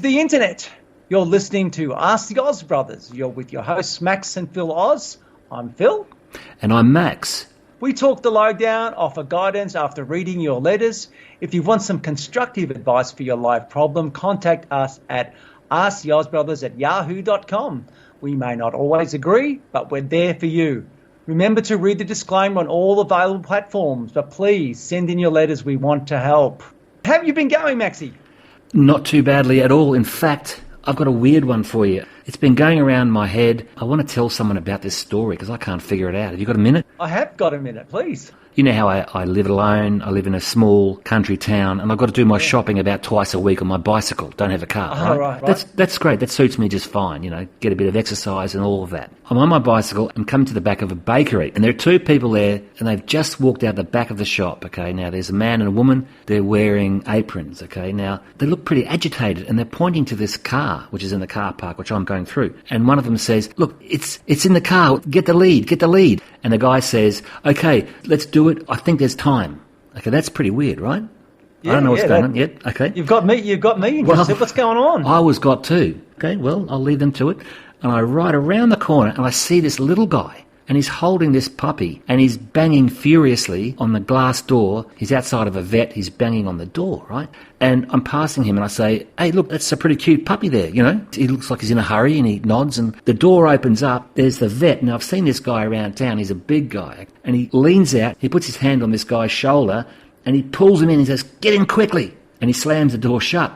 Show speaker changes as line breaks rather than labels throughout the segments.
the internet. You're listening to Ask the Oz Brothers. You're with your hosts, Max and Phil Oz. I'm Phil.
And I'm Max.
We talk the lowdown, offer guidance after reading your letters. If you want some constructive advice for your life problem, contact us at asktheozbrothers@yahoo.com. We may not always agree, but we're there for you. Remember to read the disclaimer on all available platforms, but please send in your letters. We want to help. How have you been going, Maxie?
Not too badly at all. In fact, I've got a weird one for you. It's been going around my head. I want to tell someone about this story because I can't figure it out. Have you got a minute?
I have got a minute, please.
You know how I live alone, I live in a small country town, and I've got to do my shopping about twice a week on my bicycle. Don't have a car, right? That's great. That suits me just fine, get a bit of exercise and all of that. I'm on my bicycle and come to the back of a bakery, and there are two people there, and they've just walked out the back of the shop, okay? Now, there's a man and a woman. They're wearing aprons, okay? Now, they look pretty agitated, and they're pointing to this car, which is in the car park, which I'm going through. And one of them says, look, it's in the car. Get the lead. And the guy says, okay, let's do it. I think there's time. Okay, that's pretty weird, right?
Yeah,
I don't know what's going on yet. Okay.
You've got me interested. What's going on?
I was got too. Okay, well, I'll leave them to it. And I ride around the corner and I see this little guy and he's holding this puppy and he's banging furiously on the glass door. He's outside of a vet. He's banging on the door, right? And I'm passing him and I say, hey, look, that's a pretty cute puppy there, He looks like he's in a hurry and he nods and the door opens up. There's the vet. Now, I've seen this guy around town. He's a big guy. And he leans out. He puts his hand on this guy's shoulder and he pulls him in and says, get in quickly. And he slams the door shut.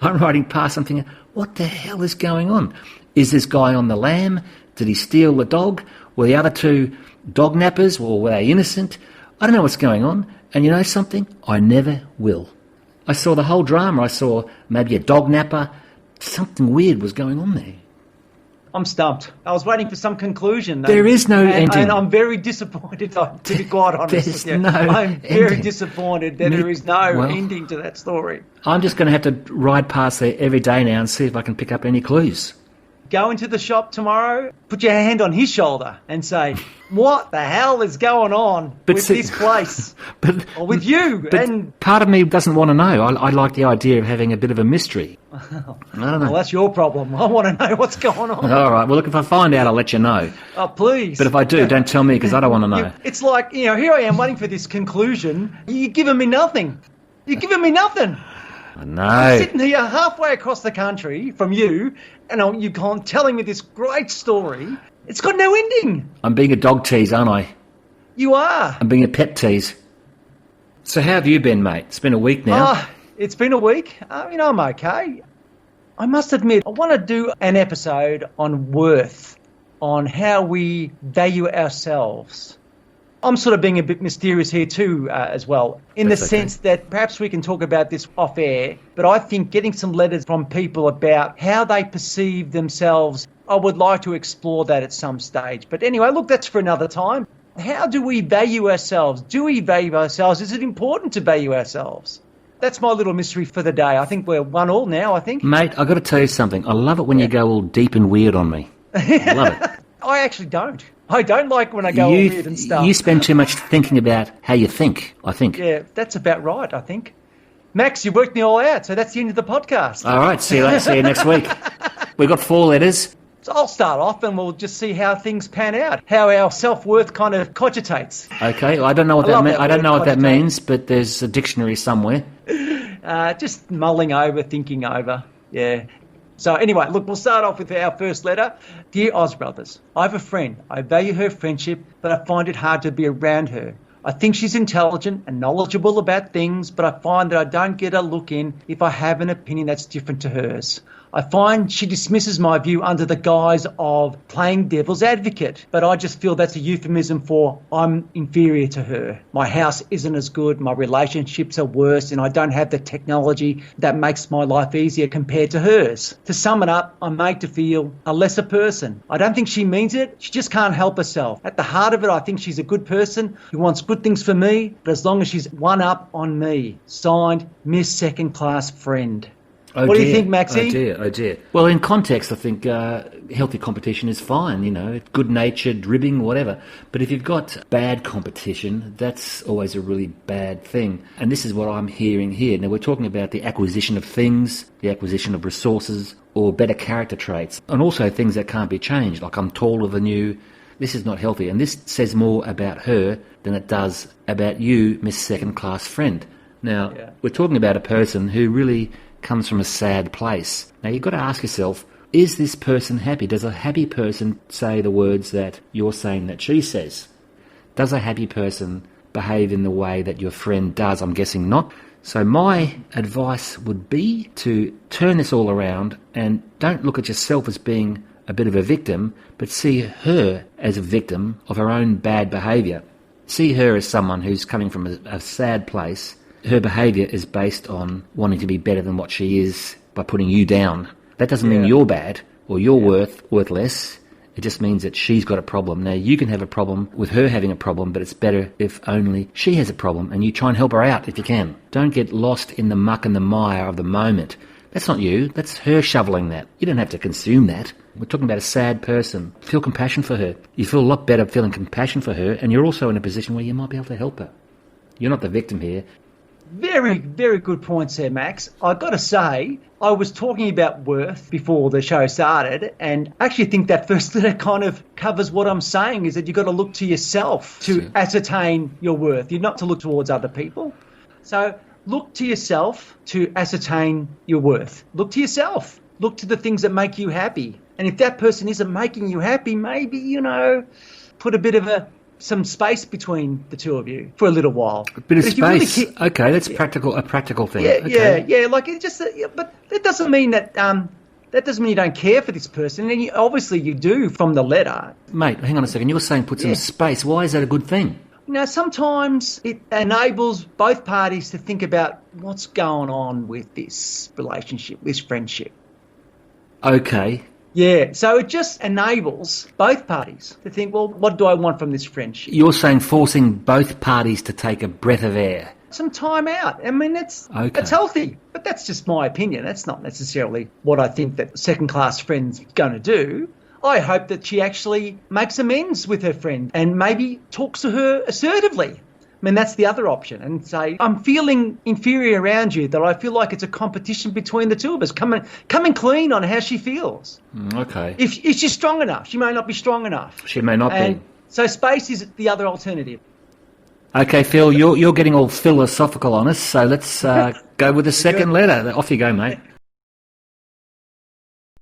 I'm riding past. I'm thinking, what the hell is going on? Is this guy on the lam? Did he steal the dog? Were the other two dog nappers or were they innocent? I don't know what's going on. And you know something? I never will. I saw the whole drama. I saw maybe a dog napper. Something weird was going on there.
I'm stumped. I was waiting for some conclusion.
There is no ending.
And I'm very disappointed, to be quite honest with you. I'm very disappointed that there is no ending to that story.
I'm just going to have to ride past there every day now and see if I can pick up any clues.
Go into the shop tomorrow, put your hand on his shoulder and say, what the hell is going on with this place? Or with you?
But part of me doesn't want to know. I like the idea of having a bit of a mystery. I don't know.
Well, that's your problem. I want to know what's going on.
All right. Well, look, if I find out, I'll let you know.
Oh, please.
But if I do, don't tell me because I don't want to know.
It's like, here I am waiting for this conclusion. You're giving me nothing. You're giving me nothing.
I know.
I'm sitting here halfway across the country from you, and you're telling me this great story. It's got no ending.
I'm being a dog tease, aren't I?
You are.
I'm being a pet tease. So how have you been, mate? It's been a week now.
It's been a week. I'm okay. I must admit, I want to do an episode on worth, on how we value ourselves. I'm sort of being a bit mysterious here too as well, in the sense that perhaps we can talk about this off air, but I think getting some letters from people about how they perceive themselves, I would like to explore that at some stage. But anyway, look, that's for another time. How do we value ourselves? Do we value ourselves? Is it important to value ourselves? That's my little mystery for the day. I think we're 1-1 now, I think.
Mate, I've got to tell you something. I love it when you go all deep and weird on me. I love it.
I actually don't. I don't like when I go all weird and stuff.
You spend too much thinking about how you think, I think.
Yeah, that's about right, I think. Max, you worked me all out, so that's the end of the podcast.
All right, see you next week. We've got 4 letters.
So I'll start off and we'll just see how things pan out, how our self-worth kind of cogitates.
Okay, well, I don't know what that means. I don't know what that means, but there's a dictionary somewhere.
Just mulling over, thinking over, yeah. So anyway, look, we'll start off with our first letter. Dear Oz Brothers, I have a friend. I value her friendship, but I find it hard to be around her. I think she's intelligent and knowledgeable about things, but I find that I don't get a look in if I have an opinion that's different to hers. I find she dismisses my view under the guise of playing devil's advocate, but I just feel that's a euphemism for I'm inferior to her. My house isn't as good, my relationships are worse, and I don't have the technology that makes my life easier compared to hers. To sum it up, I'm made to feel a lesser person. I don't think she means it, she just can't help herself. At the heart of it, I think she's a good person who wants good things for me, but as long as she's one up on me. Signed, Miss Second Class Friend.
Oh,
What do
dear.
you think, Maxie?
Oh dear, oh dear. Well, in context, I think healthy competition is fine, you know, good-natured, ribbing, whatever. But if you've got bad competition, that's always a really bad thing. And this is what I'm hearing here. Now, we're talking about the acquisition of things, the acquisition of resources, or better character traits, and also things that can't be changed, like I'm taller than you. This is not healthy, and this says more about her than it does about you, Miss Second-Class Friend. Now, we're talking about a person who really comes from a sad place. Now, you've got to ask yourself, is this person happy? Does a happy person say the words that you're saying that she says? Does a happy person behave in the way that your friend does? I'm guessing not. So my advice would be to turn this all around and don't look at yourself as being a bit of a victim, but see her as a victim of her own bad behaviour. See her as someone who's coming from a sad place. Her behaviour is based on wanting to be better than what she is by putting you down. That doesn't mean you're bad or you're worthless. It just means that she's got a problem. Now, you can have a problem with her having a problem, but it's better if only she has a problem, and you try and help her out if you can. Don't get lost in the muck and the mire of the moment. That's not you. That's her shoveling that. You don't have to consume that. We're talking about a sad person. Feel compassion for her. You feel a lot better feeling compassion for her, and you're also in a position where you might be able to help her. You're not the victim here.
Very, very good points there, Max. I've got to say, I was talking about worth before the show started, and I actually think that first letter kind of covers what I'm saying, is that you've got to look to yourself to ascertain your worth. You're not to look towards other people. So look to yourself to ascertain your worth. Look to yourself. Look to the things that make you happy. And if that person isn't making you happy, maybe, put a bit of some space between the two of you for a little while.
A bit of space. Okay, that's a practical thing.
Yeah. Like it just, but that doesn't mean that. That doesn't mean you don't care for this person, and obviously you do from the letter.
Mate, hang on a second. You're saying put some space. Why is that a good thing?
Sometimes it enables both parties to think about what's going on with this relationship, this friendship.
Okay.
Yeah, so it just enables both parties to think, well, what do I want from this friendship?
You're saying forcing both parties to take a breath of air.
Some time out. I mean, it's healthy, but that's just my opinion. That's not necessarily what I think that second-class friend's going to do. I hope that she actually makes amends with her friend and maybe talks to her assertively. I mean, that's the other option, and say, I'm feeling inferior around you, that I feel like it's a competition between the two of us. Coming clean on how she feels.
Okay.
If she's strong enough, she may not be strong enough.
She may not be.
So space is the other alternative.
Okay, Phil, you're getting all philosophical on us, so let's go with the second letter. Off you go, mate.